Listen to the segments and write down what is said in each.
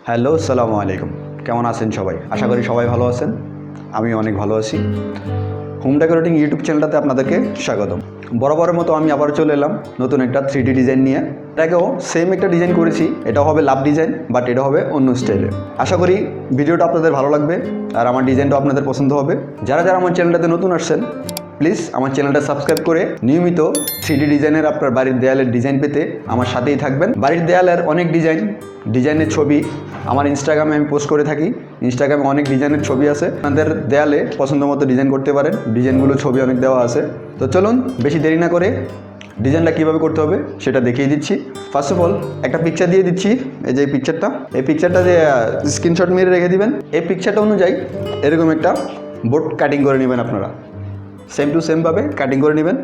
Hello, আসসালামু আলাইকুম। কেমন আছেন সবাই? আশা করি সবাই ভালো আছেন। আমি অনেক ভালো আছি। হোম ডেকোরেটিং ইউটিউব চ্যানেলটাতে আপনাদেরকে স্বাগতম। বরাবরের মতো আমি আবার চলে এলাম নতুন একটা 3D ডিজাইন নিয়ে। এর আগেও সেম একটা ডিজাইন করেছি, এটা হবে লাভ ডিজাইন, বাট এটা হবে অন্য স্টাইলে। আশা করি ভিডিওটা আপনাদের ভালো লাগবে আর আমার ডিজাইনটাও আপনাদের পছন্দ হবে। যারা যারা আমার চ্যানেলটাতে নতুন আসছেন, প্লিজ আমার চ্যানেলটা সাবস্ক্রাইব করে নিয়মিত 3D ডিজাইনের আপনার বাড়ির দেয়ালের ডিজাইন পেতে আমার সাথেই থাকবেন। বাড়ির দেয়ালের অনেক ডিজাইনের ছবি আমার ইনস্টাগ্রামে আমি পোস্ট করে থাকি। ইনস্টাগ্রামে অনেক ডিজাইনের ছবি আছে, আপনাদের দেয়ালে পছন্দ মতো ডিজাইন করতে পারেন। ডিজাইনগুলো ছবি অনেক দেওয়া আছে। তো চলুন বেশি দেরি না করে ডিজাইনটা কীভাবে করতে হবে সেটা দেখিয়ে দিচ্ছি। ফার্স্ট অফ অল একটা পিকচার দিয়ে দিচ্ছি। এই যে পিকচারটা, এই পিকচারটা দিয়ে স্ক্রিনশট মেরে রেখে দিবেন। এই পিকচারটা অনুযায়ী এরকম একটা বোর্ড কাটিং করে নেবেন। আপনারা সেম টু সেমভাবে কাটিং করে নেবেন।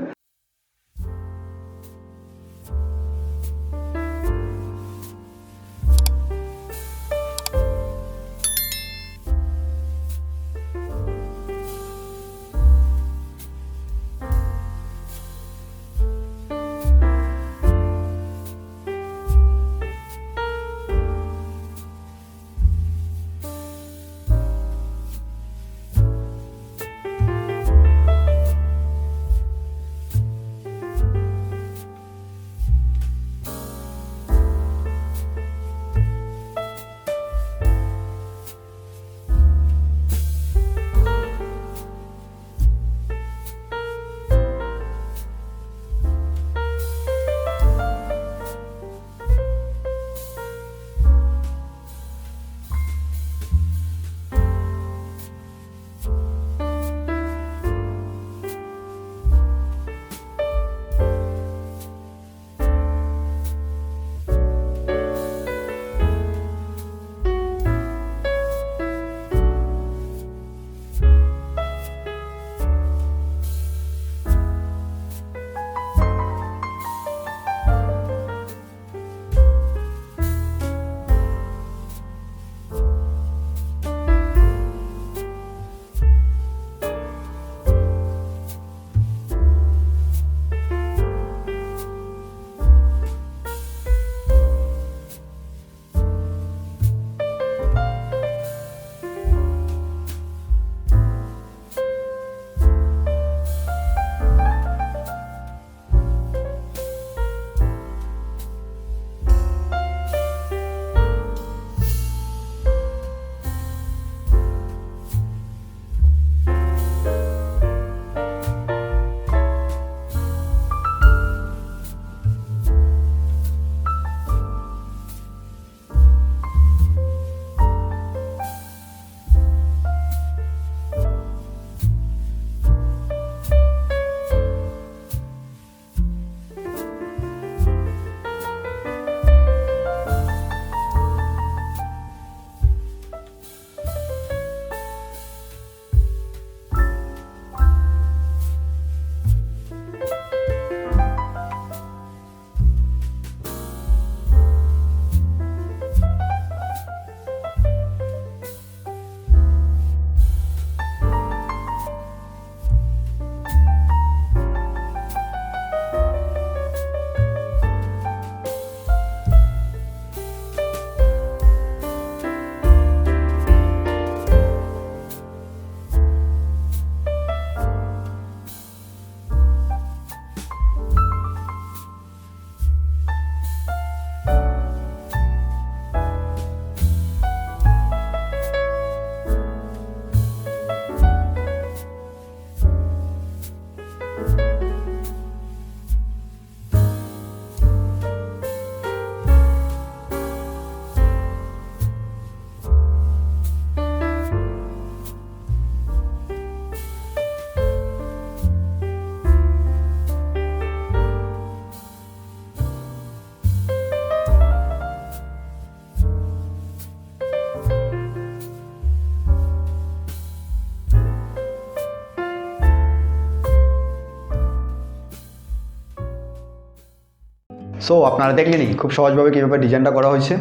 সো আপনারা দেখলেনই খুব সহজভাবে কীভাবে ডিজাইনটা করা হয়েছে।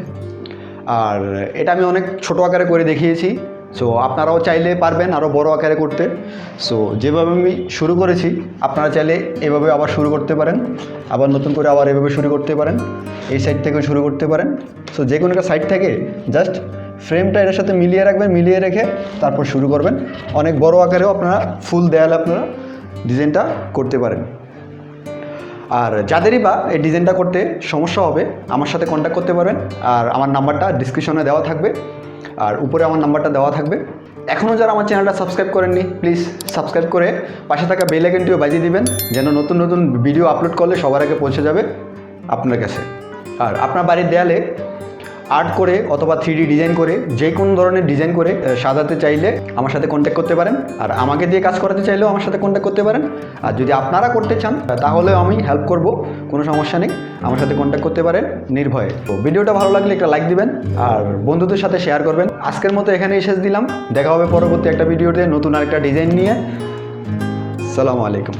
আর এটা আমি অনেক ছোট আকারে করে দেখিয়েছি, সো আপনারাও চাইলে পারবেন আরও বড় আকারে করতে। সো যেভাবে আমি শুরু করেছি আপনারা চাইলে এভাবে আবার শুরু করতে পারেন, আবার নতুন করে আবার এভাবে শুরু করতে পারেন, এই সাইড থেকেও শুরু করতে পারেন। সো যে কোনো একটা সাইড থেকে জাস্ট ফ্রেমটা এটার সাথে মিলিয়ে রাখবেন, মিলিয়ে রেখে তারপর শুরু করবেন। অনেক বড় আকারেও আপনারা ফুল দেয়ালে আপনারা ডিজাইনটা করতে পারেন। আর যাদেরই বা এই ডিজাইনটা করতে সমস্যা হবে আমার সাথে কন্ট্যাক্ট করতে পারেন। আর আমার নাম্বারটা ডিসক্রিপশনে দেওয়া থাকবে, আর উপরে আমার নাম্বারটা দেওয়া থাকবে। এখনও যারা আমার চ্যানেলটা সাবস্ক্রাইব করেননি প্লিজ সাবস্ক্রাইব করে পাশে থাকা বেল আইকনটিও বাজিয়ে দিবেন, যেন নতুন নতুন ভিডিও আপলোড করলে সবার আগে পৌঁছে যাবে আপনার কাছে। আর আপনার বাড়ির দেয়ালে আর্ট করে অথবা 3D ডিজাইন করে যে কোনো ধরনের ডিজাইন করে সাজাতে চাইলে আমার সাথে কন্ট্যাক্ট করতে পারেন। আর আমাকে দিয়ে কাজ করাতে চাইলেও আমার সাথে কন্ট্যাক্ট করতে পারেন। আর যদি আপনারা করতে চান তাহলেও আমি হেল্প করব, কোনো সমস্যা নেই, আমার সাথে কন্ট্যাক্ট করতে পারেন নির্ভয়ে। তো ভিডিওটা ভালো লাগলে একটা লাইক দিবেন আর বন্ধুদের সাথে শেয়ার করবেন। আজকের মতো এখানেই শেষ দিলাম, দেখা হবে পরবর্তী একটা ভিডিওতে নতুন আরেকটা ডিজাইন নিয়ে। আসসালামু আলাইকুম।